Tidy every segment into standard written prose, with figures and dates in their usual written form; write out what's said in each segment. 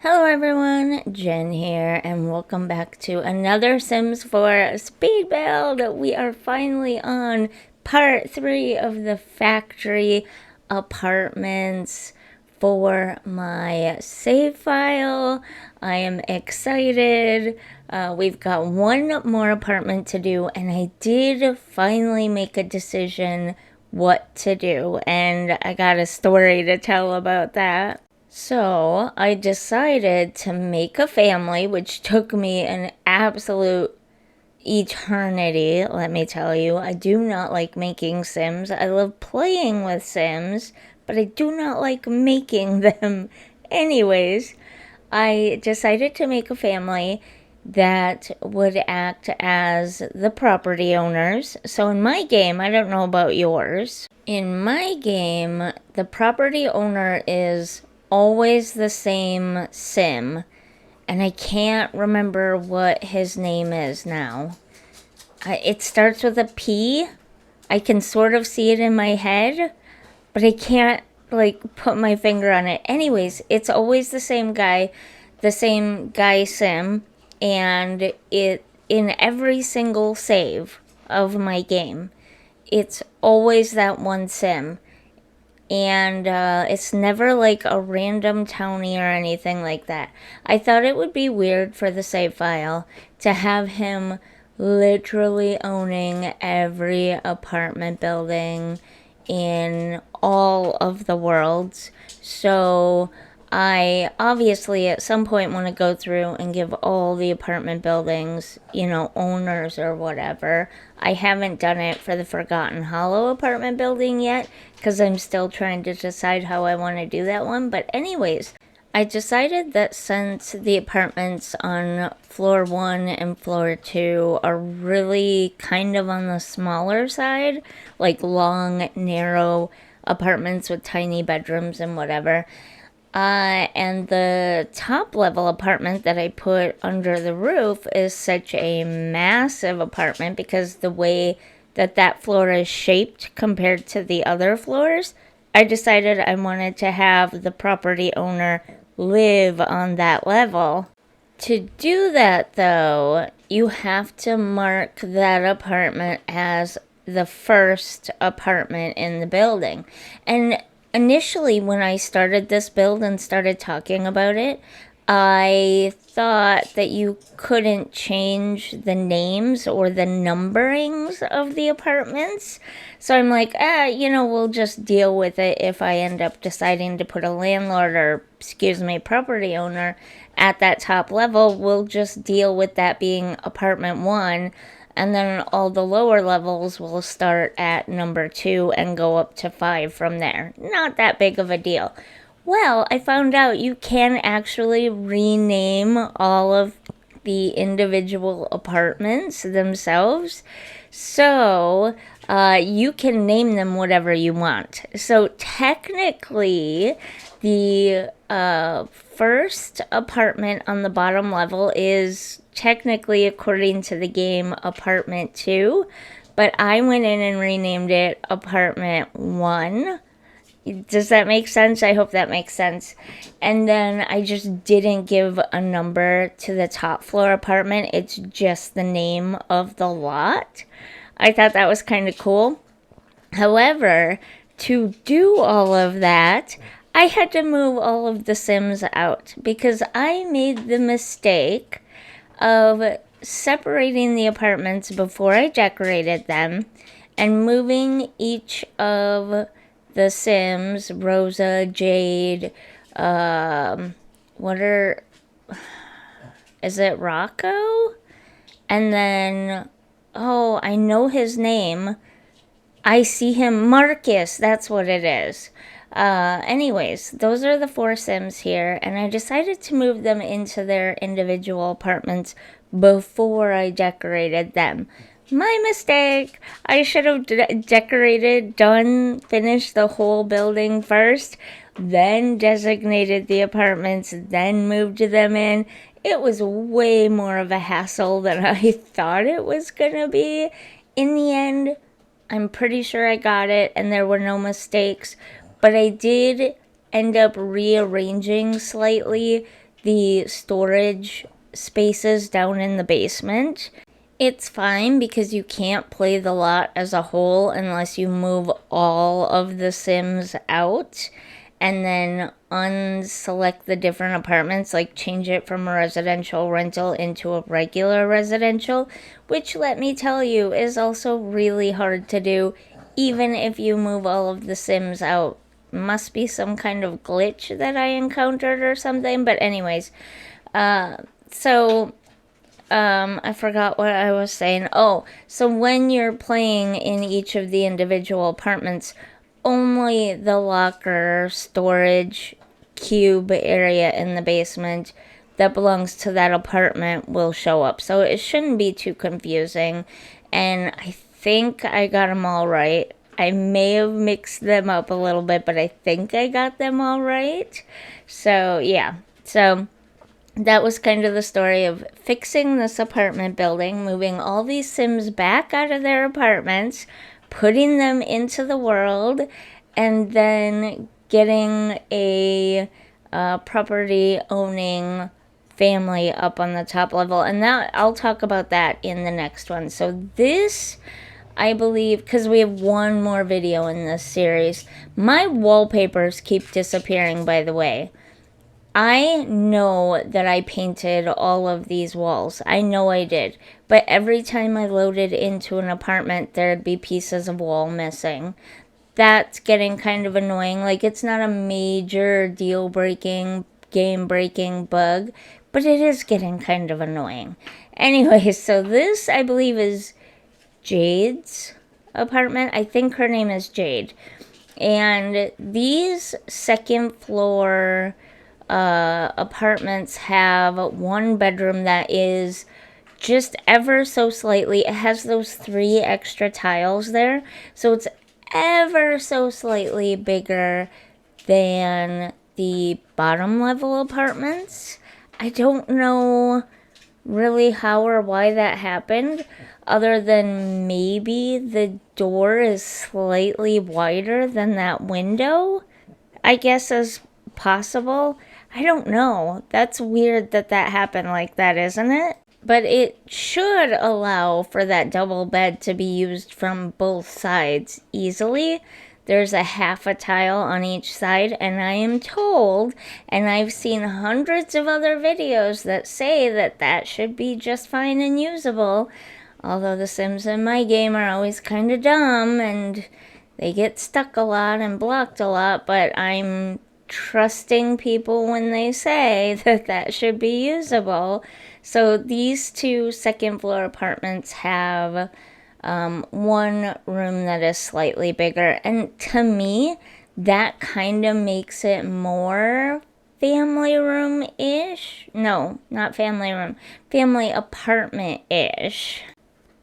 Hello everyone, Jen here, and welcome back to another Sims 4 speed build. We are finally on part 3 of the factory apartments for my save file. I am excited. We've got one more apartment to do, and I did finally make a decision what to do, and I got a story to tell about that. So I decided to make a family, which took me an absolute eternity, let me tell you. I do not like making Sims. I love playing with Sims, but I do not like making them. Anyways, I decided to make a family that would act as the property owners. So in my game, I don't know about yours. In my game, the property owner is always the same sim, and I can't remember what his name is now. It starts with a P. I can sort of see it in my head, but I can't put my finger on it. Anyways, it's always the same guy sim, and it in every single save of my game, it's always that one sim. And it's never like a random townie or anything like that. I thought it would be weird for the save file to have him literally owning every apartment building in all of the worlds. So I obviously at some point want to go through and give all the apartment buildings, owners or whatever. I haven't done it for the Forgotten Hollow apartment building yet because I'm still trying to decide how I want to do that one. But anyways, I decided that since the apartments on floor 1 and floor 2 are really kind of on the smaller side, like long, narrow apartments with tiny bedrooms and whatever, and the top level apartment that I put under the roof is such a massive apartment because the way that floor is shaped compared to the other floors, I decided I wanted to have the property owner live on that level. To do that, though, you have to mark that apartment as the first apartment in the building. And initially, when I started this build and started talking about it, I thought that you couldn't change the names or the numberings of the apartments. So I'm like, we'll just deal with it if I end up deciding to put a landlord or, property owner at that top level. We'll just deal with that being apartment 1. And then all the lower levels will start at number 2 and go up to 5 from there. Not that big of a deal. Well, I found out you can actually rename all of the individual apartments themselves. So you can name them whatever you want. So technically, the first apartment on the bottom level is technically, according to the game, apartment 2. But I went in and renamed it apartment 1. Does that make sense? I hope that makes sense. And then I just didn't give a number to the top floor apartment. It's just the name of the lot. I thought that was kind of cool. However, to do all of that, I had to move all of the Sims out because I made the mistake of separating the apartments before I decorated them and moving each of the Sims, Rosa, Jade, is it Rocco? And then, I know his name. I see him, Marcus, that's what it is. Anyways, those are the 4 Sims here, and I decided to move them into their individual apartments before I decorated them. My mistake. I should have finished the whole building first, then designated the apartments, then moved them in. It was way more of a hassle than I thought it was gonna be. In the end, I'm pretty sure I got it and there were no mistakes, but I did end up rearranging slightly the storage spaces down in the basement. It's fine because you can't play the lot as a whole unless you move all of the Sims out and then unselect the different apartments, like change it from a residential rental into a regular residential, which, let me tell you, is also really hard to do even if you move all of the Sims out. Must be some kind of glitch that I encountered or something, but anyways, so I forgot what I was saying. Oh, so when you're playing in each of the individual apartments, only the locker storage cube area in the basement that belongs to that apartment will show up. So it shouldn't be too confusing. And I think I got them all right. I may have mixed them up a little bit, but I think I got them all right. So, yeah. So that was kind of the story of fixing this apartment building, moving all these Sims back out of their apartments, putting them into the world, and then getting a property owning family up on the top level. And that I'll talk about that in the next one. So this, I believe, because we have one more video in this series. My wallpapers keep disappearing, by the way. I know that I painted all of these walls. I know I did. But every time I loaded into an apartment, there'd be pieces of wall missing. That's getting kind of annoying. Like, it's not a major deal-breaking, game-breaking bug, but it is getting kind of annoying. Anyways, so this, I believe, is Jade's apartment. I think her name is Jade. And these second floor apartments have one bedroom that is just ever so slightly, it has those 3 extra tiles there, so it's ever so slightly bigger than the bottom level apartments. I don't know really how or why that happened, other than maybe the door is slightly wider than that window, I guess is possible. I don't know. That's weird that that happened like that, isn't it? But it should allow for that double bed to be used from both sides easily. There's a half a tile on each side, and I am told, and I've seen hundreds of other videos that say that that should be just fine and usable. Although the Sims in my game are always kind of dumb, and they get stuck a lot and blocked a lot, but I'm trusting people when they say that that should be usable. So these 2 second floor apartments have one room that is slightly bigger, and to me that kind of makes it more family room-ish. No, not family room, family apartment-ish.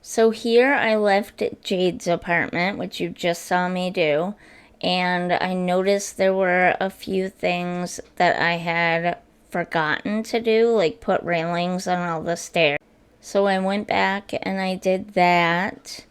So here I left Jade's apartment, which you just saw me do, and I noticed there were a few things that I had forgotten to do, like put railings on all the stairs. So I went back and I did that.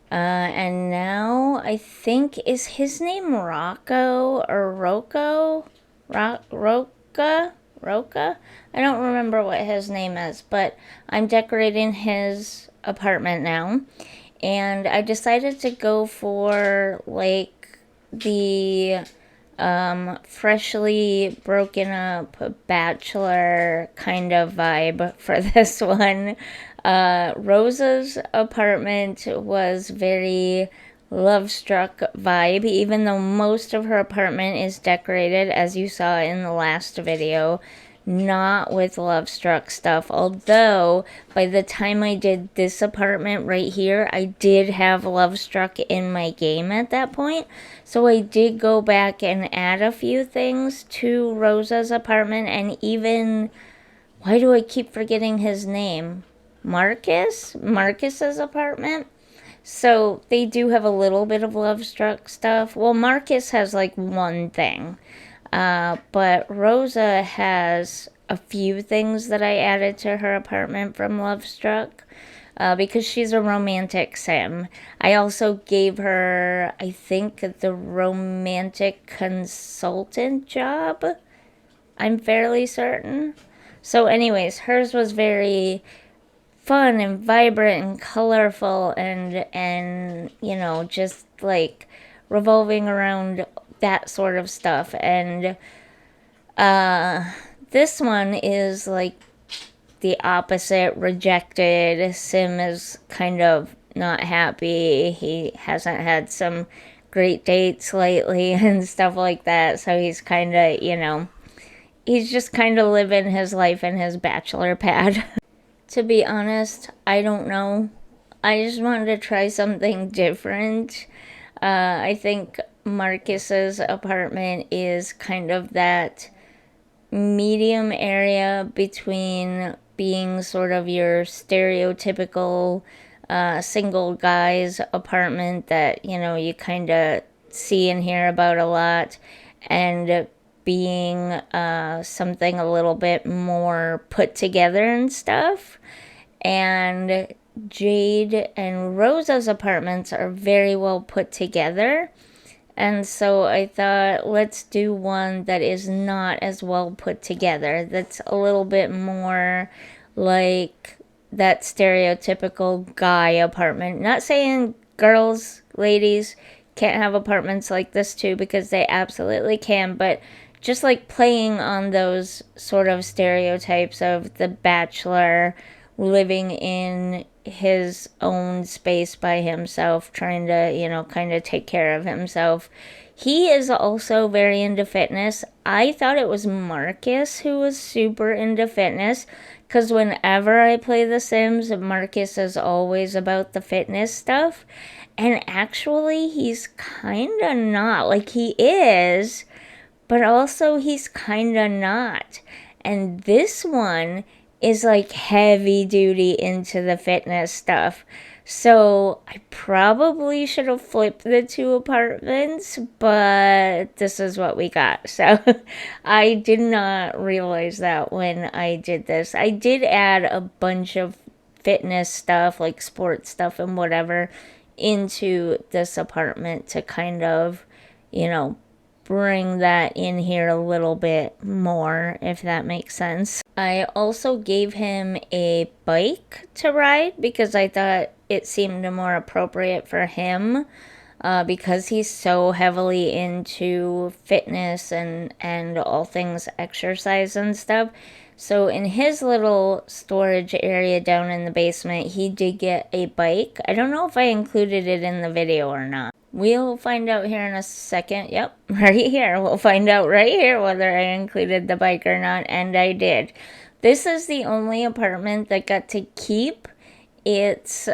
And now I think, is his name Rocco or Rocco? Roca? Roca? I don't remember what his name is, but I'm decorating his apartment now. And I decided to go for like the freshly broken up bachelor kind of vibe for this one. Rosa's apartment was very love struck vibe, even though most of her apartment is decorated, as you saw in the last video, not with love struck stuff. Although by the time I did this apartment right here, I did have love struck in my game at that point, so I did go back and add a few things to Rosa's apartment. And even, why do I keep forgetting his name, Marcus's apartment. So they do have a little bit of love struck stuff. Well, Marcus has like one thing, but Rosa has a few things that I added to her apartment from Love Struck, because she's a romantic sim. I also gave her, I think, the romantic consultant job. I'm fairly certain. So anyways, hers was very fun and vibrant and colorful and you know, just like revolving around that sort of stuff. And this one is like the opposite, rejected. Sim is kind of not happy. He hasn't had some great dates lately and stuff like that. So he's kind of, you know, he's just kind of living his life in his bachelor pad. To be honest, I don't know. I just wanted to try something different. I think Marcus's apartment is kind of that medium area between being sort of your stereotypical single guy's apartment that, you know, you kind of see and hear about a lot, and being something a little bit more put together and stuff. And Jade and Rosa's apartments are very well put together. And so I thought, let's do one that is not as well put together, that's a little bit more like that stereotypical guy apartment. Not saying girls, ladies, can't have apartments like this too, because they absolutely can, but just like playing on those sort of stereotypes of the bachelor living in his own space by himself, trying to, you know, kind of take care of himself. He is also very into fitness. I thought it was Marcus who was super into fitness, because whenever I play The Sims, Marcus is always about the fitness stuff. And actually, he's kind of not. Like, he is, but also he's kind of not. And this one is like heavy duty into the fitness stuff. So I probably should have flipped the two apartments, but this is what we got. So I did not realize that when I did this. I did add a bunch of fitness stuff, like sports stuff and whatever, into this apartment to kind of, you know, bring that in here a little bit more, if that makes sense. I also gave him a bike to ride because I thought it seemed more appropriate for him, because he's so heavily into fitness and all things exercise and stuff. So in his little storage area down in the basement, he did get a bike. I don't know if I included it in the video or not. We'll find out here in a second. Yep, right here. We'll find out right here whether I included the bike or not, and I did. This is the only apartment that got to keep its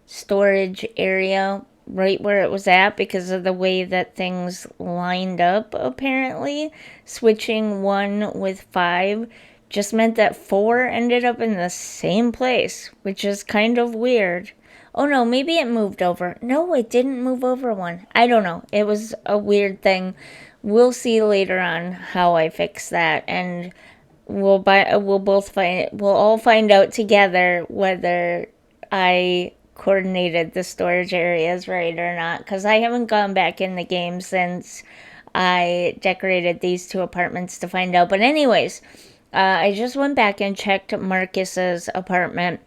storage area right where it was at because of the way that things lined up, apparently. Switching 1 with 5 just meant that 4 ended up in the same place, which is kind of weird. Oh no, maybe it moved over. No, it didn't move over 1. I don't know. It was a weird thing. We'll see later on how I fix that, and we'll all find out together whether I coordinated the storage areas right or not, because I haven't gone back in the game since I decorated these 2 apartments to find out. But anyways, I just went back and checked Marcus's apartment,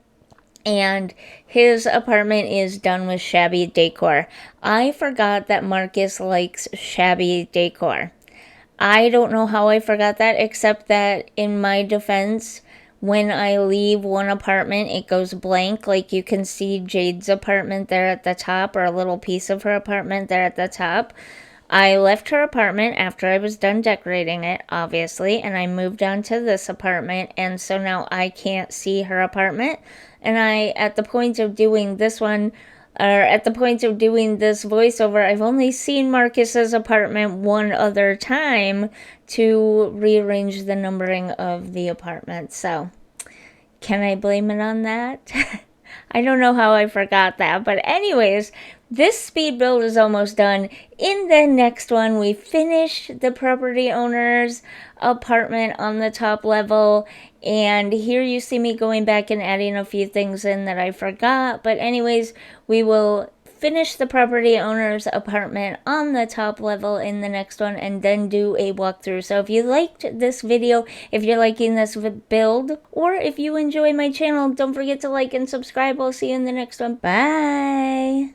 and his apartment is done with shabby decor. I forgot that Marcus likes shabby decor. I don't know how I forgot that, except that in my defense, when I leave one apartment, it goes blank. Like, you can see Jade's apartment there at the top, or a little piece of her apartment there at the top. I left her apartment after I was done decorating it, obviously, and I moved on to this apartment, and so now I can't see her apartment. And at the point of doing this one, or at the point of doing this voiceover, I've only seen Marcus's apartment one other time to rearrange the numbering of the apartment. So, can I blame it on that? I don't know how I forgot that. But anyways, this speed build is almost done. In the next one, we finish the property owner's apartment on the top level. And here you see me going back and adding a few things in that I forgot. But anyways, we will finish the property owner's apartment on the top level in the next one, and then do a walkthrough. So if you liked this video, if you're liking this build, or if you enjoy my channel, don't forget to like and subscribe. I'll see you in the next one. Bye!